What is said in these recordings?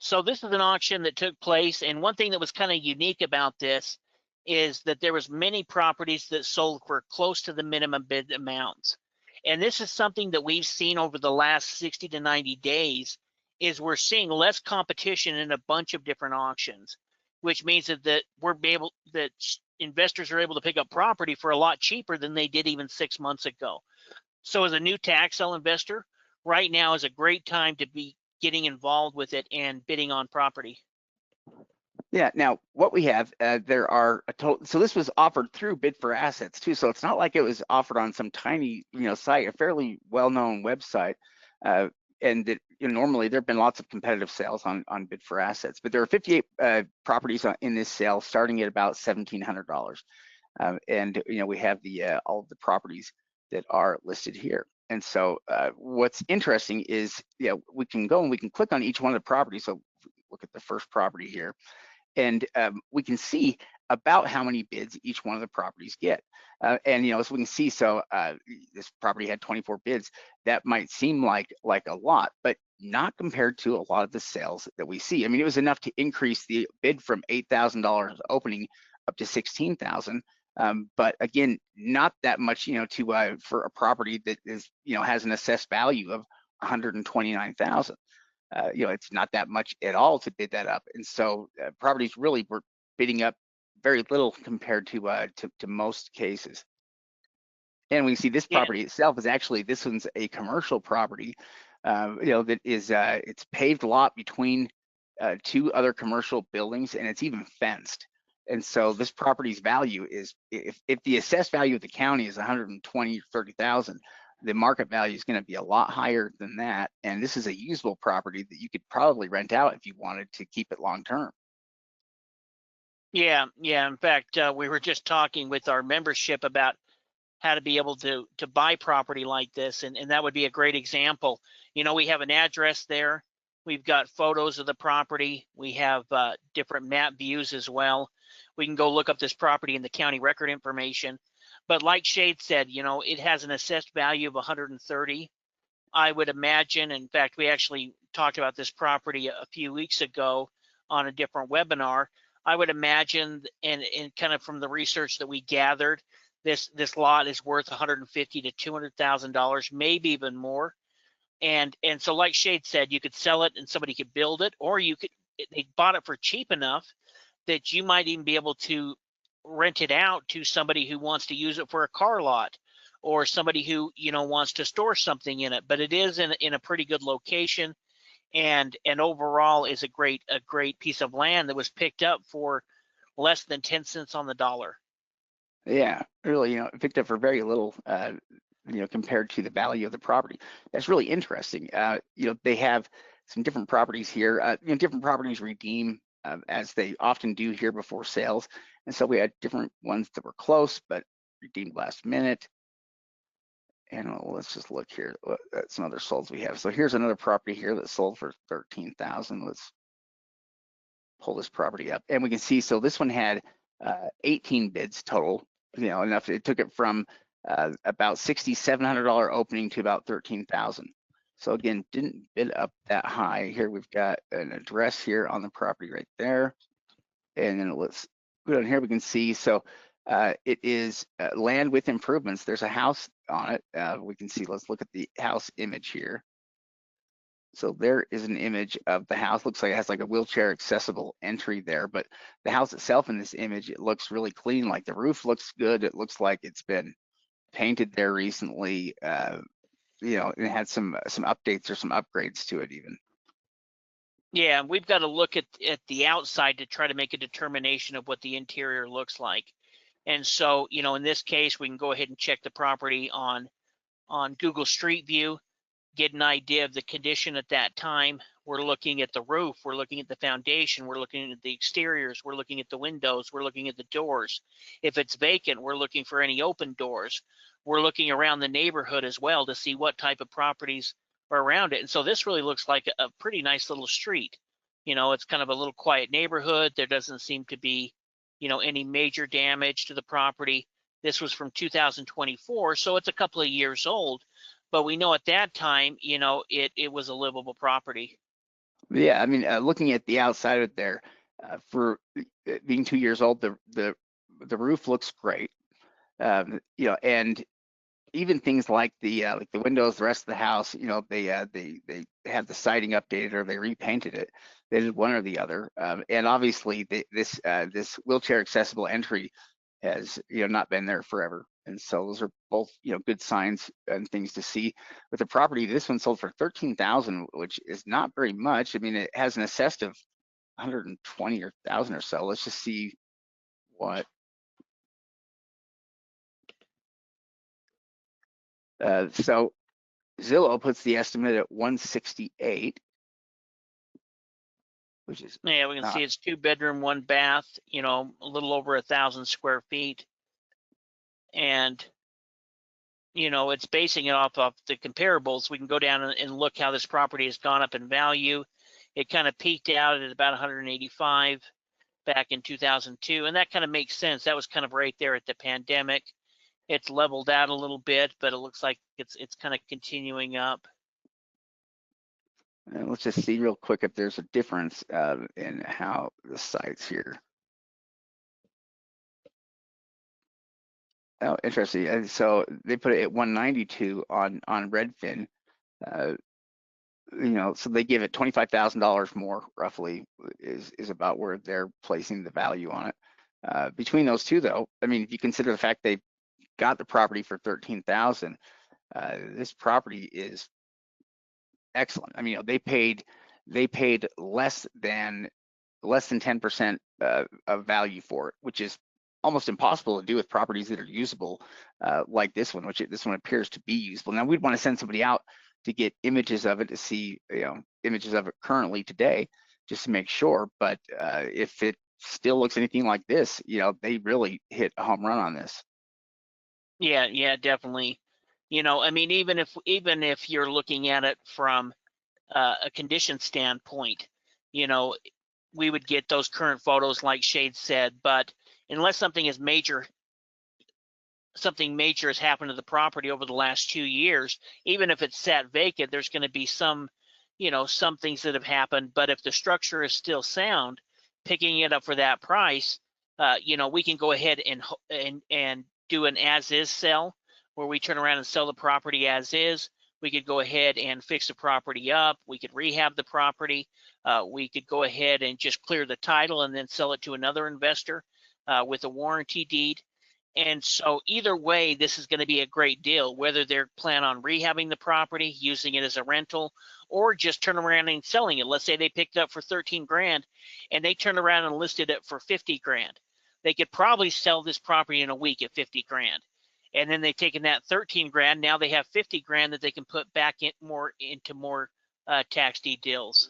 So this is an auction that took place, and one thing that was kind of unique about this is that there was many properties that sold for close to the minimum bid amounts. And this is something that we've seen over the last 60 to 90 days is we're seeing less competition in a bunch of different auctions, which means that investors are able to pick up property for a lot cheaper than they did even 6 months ago. So as a new tax sale investor, right now is a great time to be getting involved with it and bidding on property. Yeah. Now, what we have, there are a total. So this was offered through Bid for Assets too. So it's not like it was offered on some tiny, site, a fairly well-known website. And that, normally there've been lots of competitive sales on Bid for Assets, but there are 58 properties in this sale, starting at about $1,700. And we have all of the properties that are listed here. And so what's interesting is, we can go and we can click on each one of the properties. So look at the first property here, and we can see about how many bids each one of the properties get. And as we can see, so this property had 24 bids. That might seem like a lot, but not compared to a lot of the sales that we see. I mean, it was enough to increase the bid from $8,000 opening up to $16,000. But again, not that much, for a property that is, has an assessed value of $129,000. It's not that much at all to bid that up, and so properties really were bidding up very little compared to most cases. And we see this property itself is actually, this one's a commercial property, that is it's paved lot between two other commercial buildings, and it's even fenced. And so this property's value is, if the assessed value of the county is 120 or 30,000, the market value is going to be a lot higher than that. And this is a usable property that you could probably rent out if you wanted to keep it long term. Yeah. In fact, we were just talking with our membership about how to be able to buy property like this, and that would be a great example. We have an address there. We've got photos of the property. We have different map views as well. We can go look up this property in the county record information. But like Shade said, it has an assessed value of 130. I would imagine, in fact, we actually talked about this property a few weeks ago on a different webinar. I would imagine, and kind of from the research that we gathered, this lot is worth $150,000 to $200,000, maybe even more. And so, like Shade said, you could sell it and somebody could build it, or they bought it for cheap enough that you might even be able to rent it out to somebody who wants to use it for a car lot, or somebody who wants to store something in it. But it is in a pretty good location, and overall is a great piece of land that was picked up for less than 10 cents on the dollar. Yeah, really, picked up for very little, compared to the value of the property. That's really interesting. They have some different properties here. Different properties redeem as they often do here before sales. And so we had different ones that were close, but redeemed last minute. And let's just look here at some other solds we have. So here's another property here that sold for $13,000. Let's pull this property up, and we can see, so this one had 18 bids total. Enough, it took it from about $6,700 opening to about $13,000. So again, didn't bid up that high. Here we've got an address here on the property right there. And then let's go down here, we can see, so it is land with improvements. There's a house on it. We can see, let's look at the house image here. So there is an image of the house. Looks like it has like a wheelchair accessible entry there, but the house itself in this image, it looks really clean. Like the roof looks good. It looks like it's been painted there recently. It had some updates or some upgrades to it even. Yeah, we've got to look at the outside to try to make a determination of what the interior looks like. And so, in this case, we can go ahead and check the property on Google Street View, get an idea of the condition at that time. We're looking at the roof, we're looking at the foundation, we're looking at the exteriors, we're looking at the windows, we're looking at the doors. If it's vacant, we're looking for any open doors. We're looking around the neighborhood as well to see what type of properties are around it. And so this really looks like a pretty nice little street. It's kind of a little quiet neighborhood. There doesn't seem to be, any major damage to the property. This was from 2024, so it's a couple of years old. But we know at that time, it was a livable property. Yeah, I mean, looking at the outside of it there, for being 2 years old, the roof looks great. You know, and even things like the windows, the rest of the house, you know, they have the siding updated or they repainted it. They did one or the other. And obviously, this wheelchair accessible entry has, you know, not been there forever. And so those are both, you know, good signs and things to see. With the property, this one sold for 13,000, which is not very much. I mean, it has an assessed of 120 or thousand or so. Let's just see what. So Zillow puts the estimate at 168, which is Yeah, we can not. see it's 2 bedroom, 1 bath, you know, a little over 1,000 square feet. And, you know, it's basing it off of the comparables. We can go down and look how this property has gone up in value. It kind of peaked out at about 185 back in 2002. And that kind of makes sense. That was kind of right there at the pandemic. It's leveled out a little bit, but it looks like it's kind of continuing up. And let's just see real quick if there's a difference in how the sites here. Oh, interesting. And so they put it at 192 on Redfin. Uh, you know, so they give it $25,000 more, roughly, is about where they're placing the value on it. Between those two, though, I mean, if you consider the fact they got the property for 13,000, this property is excellent. I mean, you know, they paid less than 10% of value for it, which is almost impossible to do with properties that are usable like this one, which this one appears to be usable. Now we'd want to send somebody out to get images of it to see, you know, images of it currently today, just to make sure. But if it still looks anything like this, you know, they really hit a home run on this. Yeah, definitely. You know, I mean, even if you're looking at it from a condition standpoint, you know, we would get those current photos like Shade said, but unless something major has happened to the property over the last 2 years, even if it's sat vacant, there's going to be some, you know, some things that have happened. But if the structure is still sound, picking it up for that price, you know, we can go ahead and do an as is sell where we turn around and sell the property as is. We could go ahead and fix the property up. We could rehab the property. We could go ahead and just clear the title and then sell it to another investor with a warranty deed. And so either way, this is going to be a great deal, whether they're plan on rehabbing the property, using it as a rental, or just turn around and selling it. Let's say they picked it up for 13 grand and they turned around and listed it for 50 grand. They could probably sell this property in a week at 50 grand. And then they've taken that 13 grand. Now they have 50 grand that they can put back into more tax deed deals.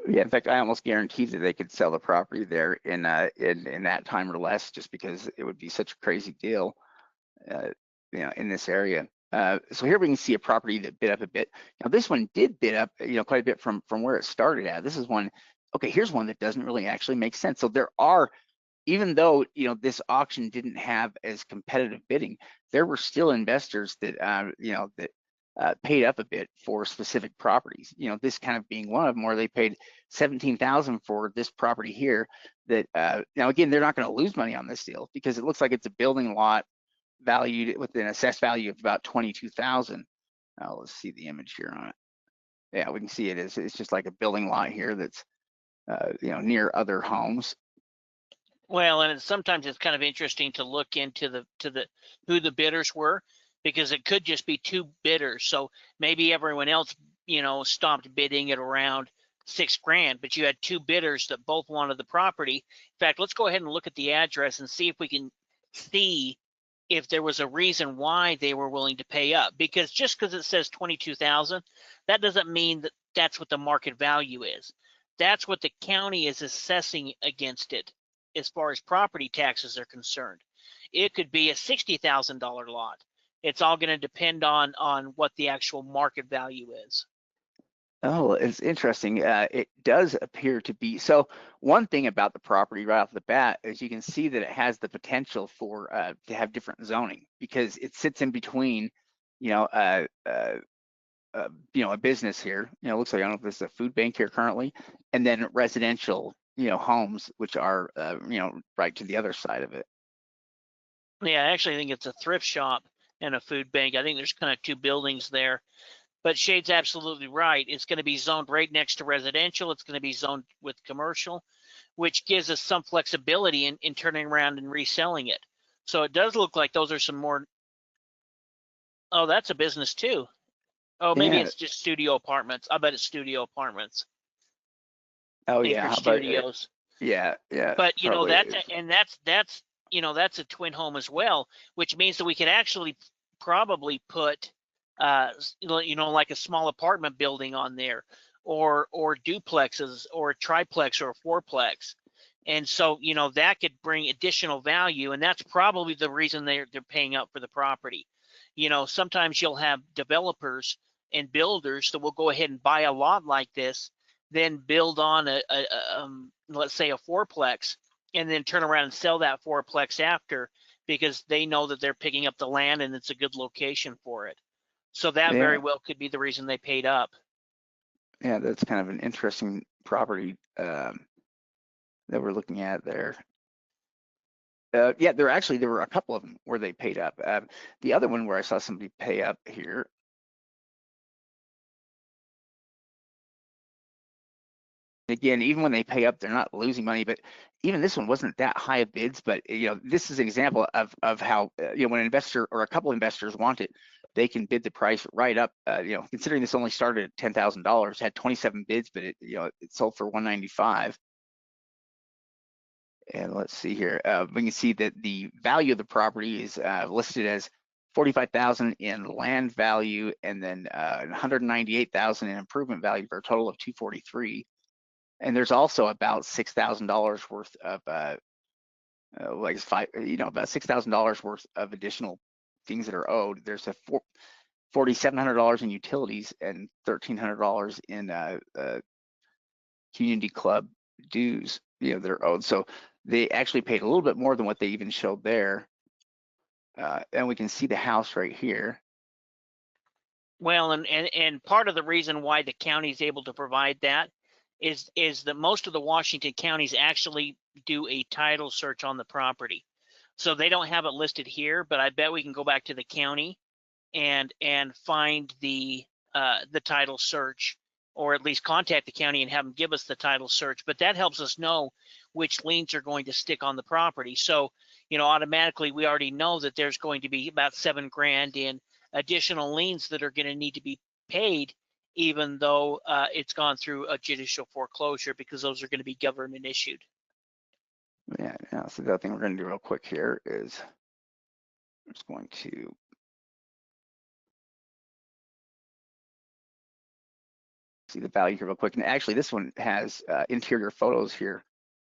Yeah, in fact, I almost guarantee that they could sell the property there in that time or less, just because it would be such a crazy deal, uh, you know, in this area. So here we can see a property that bid up a bit. Now this one did bid up, you know, quite a bit from where it started at. This is one. Okay, here's one that doesn't really actually make sense. So there are, even though, you know, this auction didn't have as competitive bidding, there were still investors that you know, that paid up a bit for specific properties. You know, this kind of being one of them, where they paid 17,000 for this property here. That now again, they're not going to lose money on this deal because it looks like it's a building lot valued with an assessed value of about 22,000. Now let's see the image here on it. Yeah, we can see it is. It's just like a building lot here that's you know, near other homes. Well, and sometimes it's kind of interesting to look into the who the bidders were, because it could just be two bidders. So maybe everyone else, you know, stopped bidding at around 6 grand, but you had two bidders that both wanted the property. In fact, let's go ahead and look at the address and see if we can see if there was a reason why they were willing to pay up. Because just because it says 22,000, that doesn't mean that that's what the market value is. That's what the county is assessing against it as far as property taxes are concerned. It could be a $60,000 lot. It's all going to depend on what the actual market value is. Oh, it's interesting. It does appear to be. So one thing about the property right off the bat is you can see that it has the potential for to have different zoning because it sits in between, you know, a business here. It looks like I don't know if this is a food bank here currently, and then residential, homes which are, right to the other side of it. Yeah, I actually think it's a thrift shop and a food bank. I think there's kind of two buildings there. But Shade's absolutely right. It's going to be zoned right next to residential. It's going to be zoned with commercial, which gives us some flexibility in turning around and reselling it. So it does look like those are some more. Oh, that's a business too. Oh, maybe Yeah. it's just studio apartments. I bet it's studio apartments, Oh yeah. Anchor How about Studios. yeah, yeah, But probably is. that's a twin home as well, which means that we could actually probably put like a small apartment building on there, or duplexes or a triplex or a fourplex. And so that could bring additional value, and that's probably the reason they're paying up for the property. Sometimes you'll have developers and builders that will go ahead and buy a lot like this, then build on let's say a fourplex, and then turn around and sell that fourplex after, because they know that they're picking up the land and it's a good location for it. So that Yeah, very well could be the reason they paid up. yeah, that's kind of an interesting property that we're looking at there. Yeah, there were a couple of them where they paid up. The other one where I saw somebody pay up here, again, even when they pay up, they're not losing money. But even this one wasn't that high of bids. But this is an example of how when an investor or a couple of investors want it, they can bid the price right up. Considering this only started at $10,000, had 27 bids, but it sold for 195. And let's see here. We can see that the value of the property is listed as 45,000 in land value, and then 198,000 in improvement value, for a total of 243. And there's also about $6,000 worth of about $6,000 worth of additional things that are owed. There's a $4,700 in utilities and $1,300 in community club dues, that are owed. So they actually paid a little bit more than what they even showed there. And we can see the house right here. Well, and part of the reason why the county is able to provide that is that most of the Washington counties actually do a title search on the property. So they don't have it listed here, but I bet we can go back to the county and find the title search, or at least contact the county and have them give us the title search. But that helps us know which liens are going to stick on the property. So automatically we already know that there's going to be about $7,000 in additional liens that are going to need to be paid, even though it's gone through a judicial foreclosure, because those are going to be government issued. Yeah. So the other thing we're going to do real quick here is I'm just going to see the value here real quick. And actually, this one has interior photos here.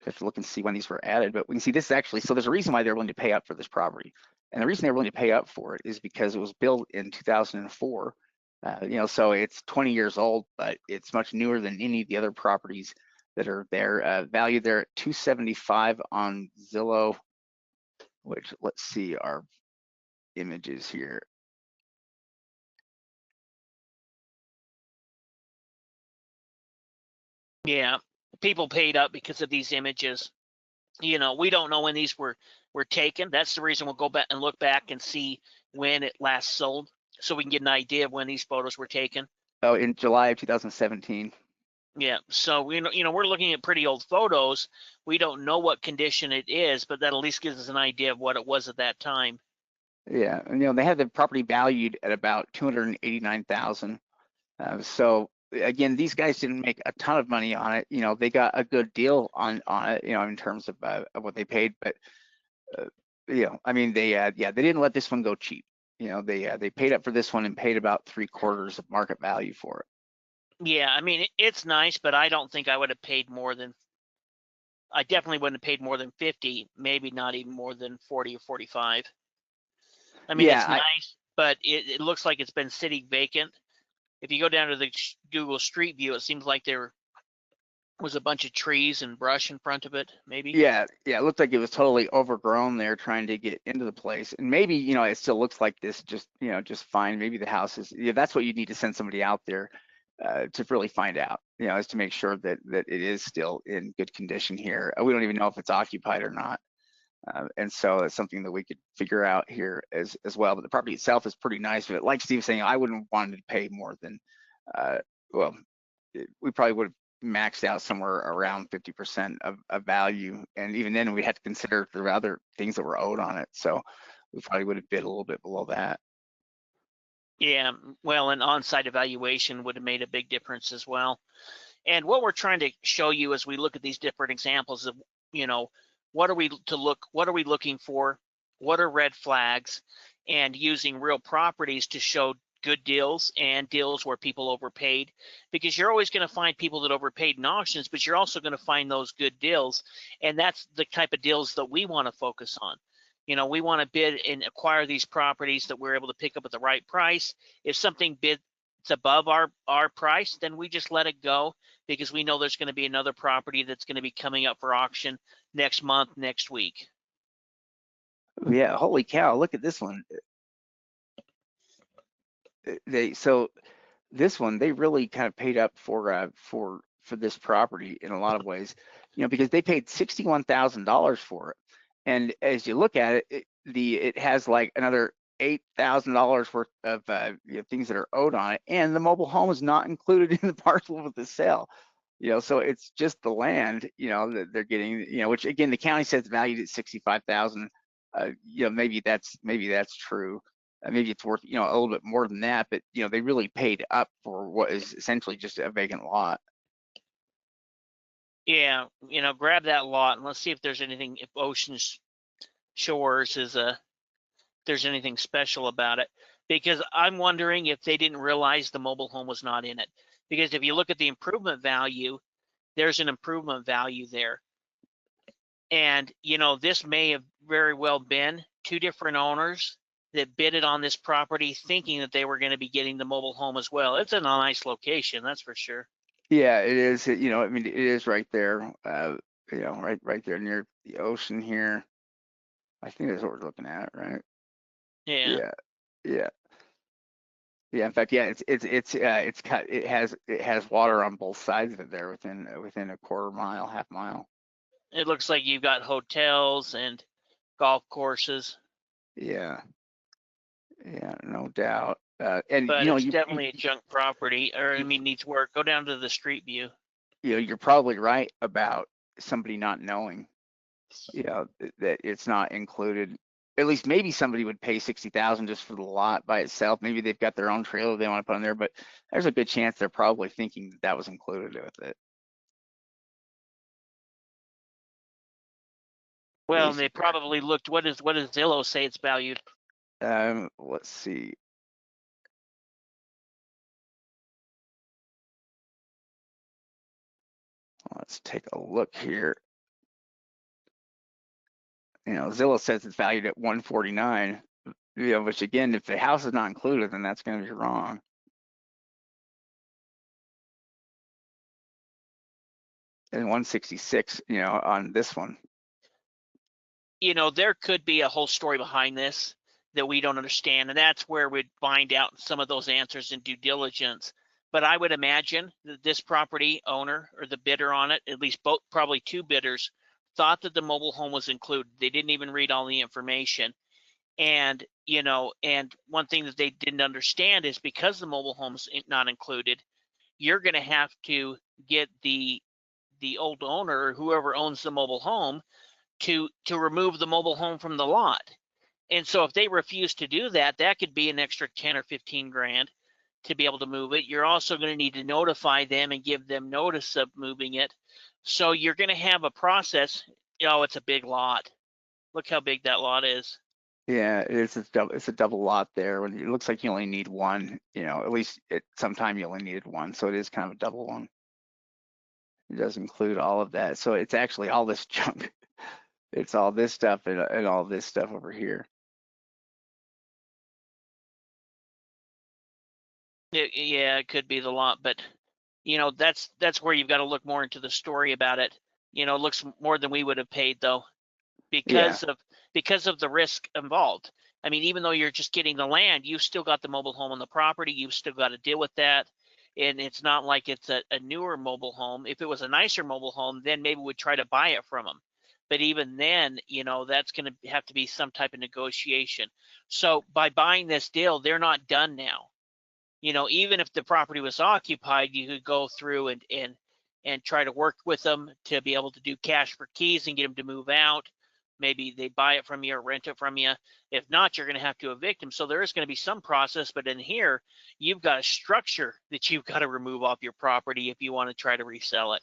You have to look and see when these were added, but we can see this is actually, so there's a reason why they're willing to pay up for this property. And the reason they're willing to pay up for it is because it was built in 2004. So it's 20 years old, but it's much newer than any of the other properties that are there. Valued there at 275 on Zillow, which, let's see our images here. Yeah, people paid up because of these images. We don't know when these were taken. That's the reason we'll go back and look back and see when it last sold, so we can get an idea of when these photos were taken. Oh, in July of 2017. Yeah, so we're looking at pretty old photos. We don't know what condition it is, but that at least gives us an idea of what it was at that time. Yeah, and they had the property valued at about 289,000. So again, these guys didn't make a ton of money on it. They got a good deal on it. In terms of what they paid, but I mean, they didn't let this one go cheap. They paid up for this one and paid about 3/4 of market value for it. Yeah, I mean, it's nice, but I don't think I would have paid more than. I definitely wouldn't have paid more than 50, maybe not even more than 40 or 45. I mean, Yeah, it's nice, but it looks like it's been sitting vacant if you go down to the Google Street View, it seems like there was a bunch of trees and brush in front of it, maybe. Yeah, it looked like it was totally overgrown there trying to get into the place. And maybe, it still looks like this just fine. Maybe the house is, that's what you need to send somebody out there to really find out, is to make sure that it is still in good condition here. We don't even know if it's occupied or not. And so it's something that we could figure out here as well. But the property itself is pretty nice. But like Steve was saying, I wouldn't want to pay more than, well, we probably would have maxed out somewhere around 50% of value. And even then we had to consider the other things that were owed on it. So we probably would have bid a little bit below that. Yeah, well, an on-site evaluation would have made a big difference as well. And what we're trying to show you as we look at these different examples of, what are we looking for? What are red flags? And using real properties to show good deals and deals where people overpaid, because you're always going to find people that overpaid in auctions, but you're also going to find those good deals. And that's the type of deals that we want to focus on. We want to bid and acquire these properties that we're able to pick up at the right price. If something bids above our price, then we just let it go, because we know there's going to be another property that's going to be coming up for auction next month, next week. Yeah, holy cow, look at this one. So this one, they really kind of paid up for this property in a lot of ways, because they paid $61,000 for it. And as you look at it, it has like another $8,000 worth of things that are owed on it, and the mobile home is not included in the parcel with the sale. So it's just the land, that they're getting, which again the county says valued at 65,000. Maybe that's true. Maybe it's worth, a little bit more than that, but they really paid up for what is essentially just a vacant lot. Yeah, grab that lot and let's see if there's anything, if Ocean Shores there's anything special about it, because I'm wondering if they didn't realize the mobile home was not in it. Because if you look at the improvement value, there's an improvement value there. And, this may have very well been two different owners that bidded on this property thinking that they were going to be getting the mobile home as well. It's in a nice location, that's for sure. Yeah, it is. It is right there, right there near the ocean here. I think that's what we're looking at, right? Yeah. Yeah, yeah. Yeah, in fact, yeah, it's cut. It has water on both sides of it there within a quarter mile, half mile. It looks like you've got hotels and golf courses. Yeah, yeah, no doubt. And But it's definitely a junk property, or needs work. Go down to the street view. you're probably right about somebody not knowing, that it's not included. At least maybe somebody would pay 60,000 just for the lot by itself. Maybe they've got their own trailer they want to put on there, but there's a good chance they're probably thinking that was included with it. Well, they probably looked. What does Zillow say it's valued? Let's see. Let's take a look here. Zillow says it's valued at 149. Which again, if the house is not included, then that's going to be wrong. And 166, on this one. There could be a whole story behind this that we don't understand, and that's where we'd find out some of those answers in due diligence. But I would imagine that this property owner or the bidder on it, at least both, probably two bidders, thought that the mobile home was included. They didn't even read all the information. And, and one thing that they didn't understand is because the mobile home's not included, you're going to have to get the old owner or whoever owns the mobile home to remove the mobile home from the lot. And so if they refuse to do that, that could be an extra 10 or 15 grand to be able to move it. You're also going to need to notify them and give them notice of moving it. So you're going to have a process. It's a big lot. Look how big that lot is. Yeah, it's a double lot there. When it looks like you only need one, at least at some time you only needed one. So it is kind of a double one. It does include all of that. So it's actually all this junk. It's all this stuff and all this stuff over here. Yeah, it could be the lot, but that's where you've got to look more into the story about it. It looks more than we would have paid though, Yeah, because of the risk involved. I mean, even though you're just getting the land, you've still got the mobile home on the property. You've still got to deal with that. And it's not like it's a newer mobile home. If it was a nicer mobile home, then maybe we'd try to buy it from them. But even then, that's going to have to be some type of negotiation. So by buying this deal, they're not done now. Even if the property was occupied, you could go through and try to work with them to be able to do cash for keys and get them to move out. Maybe they buy it from you or rent it from you. If not, you're going to have to evict them. So there is going to be some process, but in here, you've got a structure that you've got to remove off your property if you want to try to resell it.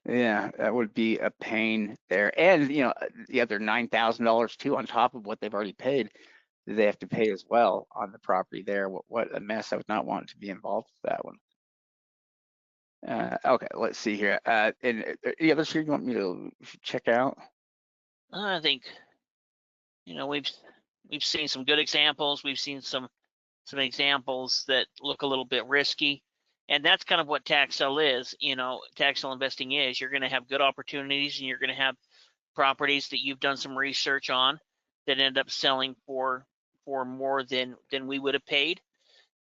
yeah, that would be a pain there. And the other $9,000 too on top of what they've already paid, they have to pay as well on the property there. What a mess. I would not want to be involved with that one. Okay, let's see here. And any others here you want me to check out? I think we've seen some good examples. We've seen some examples that look a little bit risky. And that's kind of what tax sale is. Tax sale investing is. You're going to have good opportunities, and you're going to have properties that you've done some research on that end up selling for more than we would have paid.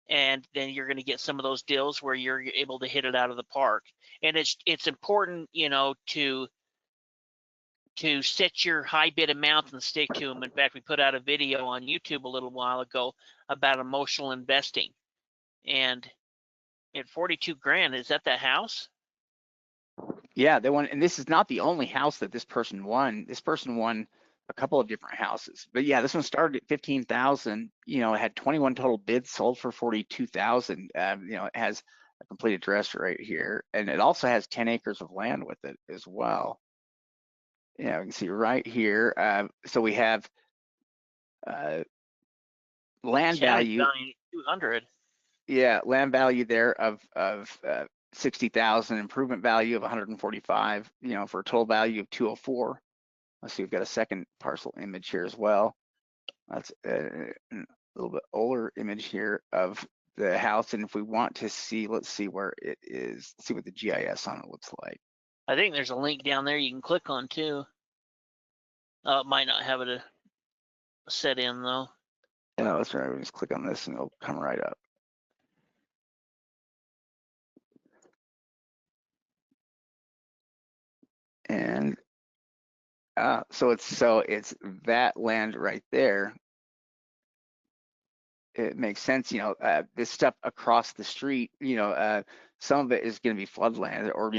And then you're going to get some of those deals where you're able to hit it out of the park. And it's important, to set your high bid amounts and stick to them. In fact, we put out a video on YouTube a little while ago about emotional investing. And at 42 grand, is that the house? Yeah, they won, and this is not the only house that this person won. This person won a couple of different houses, but yeah, this one started at 15,000. It had 21 total bids, sold for 42,000. It has a complete address right here, and it also has 10 acres of land with it as well. You can see right here. So we have land Yeah, it's value. valued 200. Yeah, land value there of 60,000, improvement value of 145. For a total value of 204. Let's see, we've got a second parcel image here as well. That's a little bit older image here of the house. And if we want to see, let's see where it is, see what the GIS on it looks like. I think there's a link down there you can click on too. It might not have it set in though. Yeah, let's try. Just click on this and it'll come right up. And so it's that land right there. It makes sense, this stuff across the street, some of it is going to be floodland, or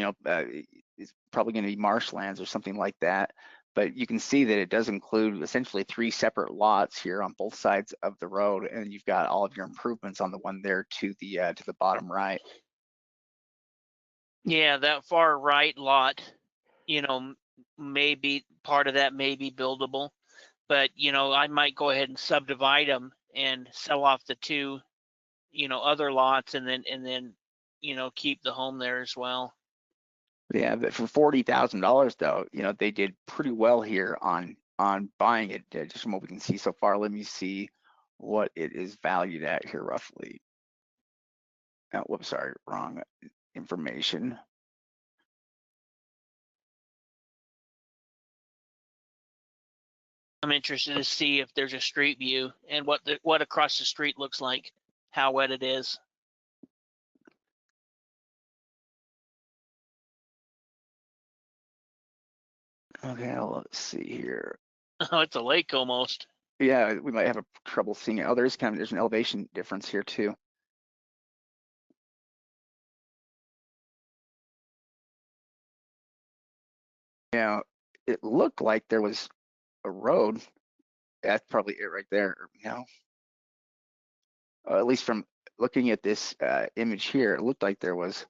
it's probably going to be marshlands or something like that. But you can see that it does include essentially 3 separate lots here on both sides of the road, and you've got all of your improvements on the one there to the bottom right. Yeah, that far right lot, maybe part of that may be buildable, but I might go ahead and subdivide them and sell off the 2, other lots, and then keep the home there as well. Yeah, but for $40,000 though, they did pretty well here on buying it. Just from what we can see so far, let me see what it is valued at here roughly. Oh, whoops, sorry, wrong information. I'm interested to see if there's a street view and what across the street looks like, how wet it is. Okay, let's see here. Oh, it's a lake almost. Yeah, we might have a trouble seeing it. Oh, there's an elevation difference here too. Yeah, it looked like there was a road. That's probably it right there. At least from looking at this image here, it looked like there was.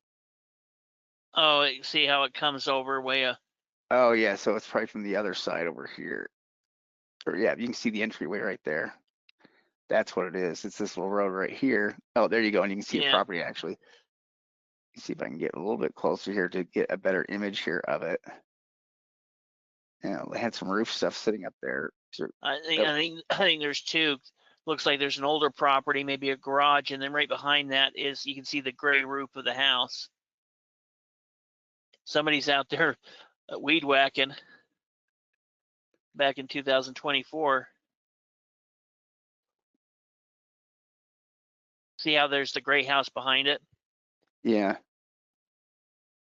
Oh, see how it comes over way. Oh yeah, so it's probably from the other side over here. Or yeah, you can see the entryway right there. That's what it is. It's this little road right here. Oh, there you go, and you can see a Yeah. property actually. See if I can get a little bit closer here to get a better image here of it. They had some roof stuff sitting up there. I think there's 2. looks like there's an older property, maybe a garage, and then right behind that is, you can see the gray roof of the house. Somebody's out there weed whacking back in 2024. See how there's the gray house behind it? Yeah.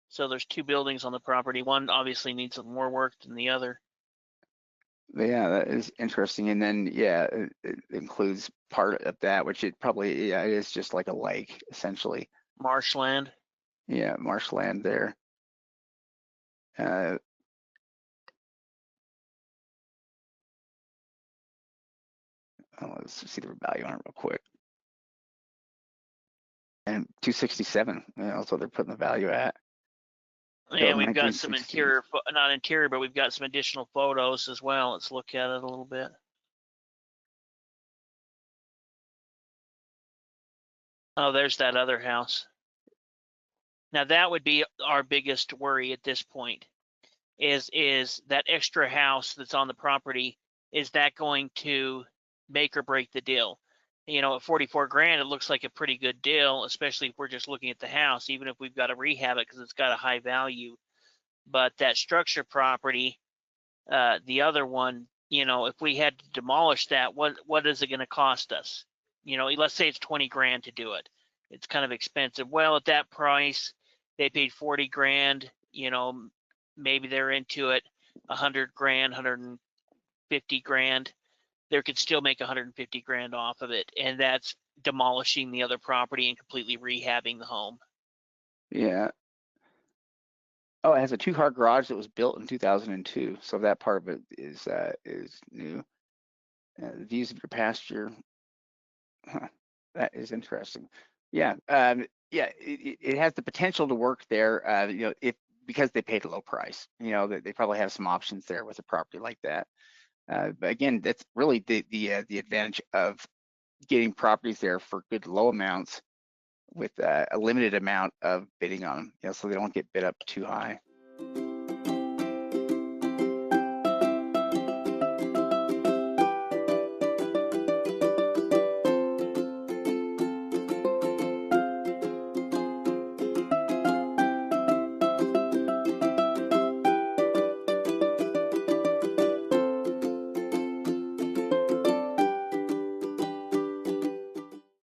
So there's two buildings on the property. One obviously needs some more work than the other. Yeah, that is interesting. And then, yeah, it includes part of that, which it probably, yeah, it is just like a lake, essentially. Marshland. Yeah, marshland there. Oh, let's see the value on it real quick. And 267, that's what they're putting the value at. And we've got some 1960s. not interior, but we've got some additional photos as well. Let's look at it a little bit. Oh, there's that other house. Now that would be our biggest worry at this point, is that extra house that's on the property, is that going to make or break the deal? You know, at 44 grand, it looks like a pretty good deal, especially if we're just looking at the house, even if we've got to rehab it because it's got a high value. But that structure property, the other one, you know, if we had to demolish that, what is it going to cost us? You know, let's say it's 20 grand to do it. It's kind of expensive. Well, at that price, they paid 40 grand, you know, maybe they're into it 100 grand, 150 grand. They could still make 150 grand off of it. And that's demolishing the other property and completely rehabbing the home. Yeah. Oh, it has a 2-car garage that was built in 2002. So that part of it is new. The views of your pasture. Huh, that is interesting. Yeah. Yeah, it has the potential to work there, you know, because they paid a low price, you know, they probably have some options there with a property like that. But again, that's really the advantage of getting properties there for good low amounts with a limited amount of bidding on them, you know, so they don't get bid up too high.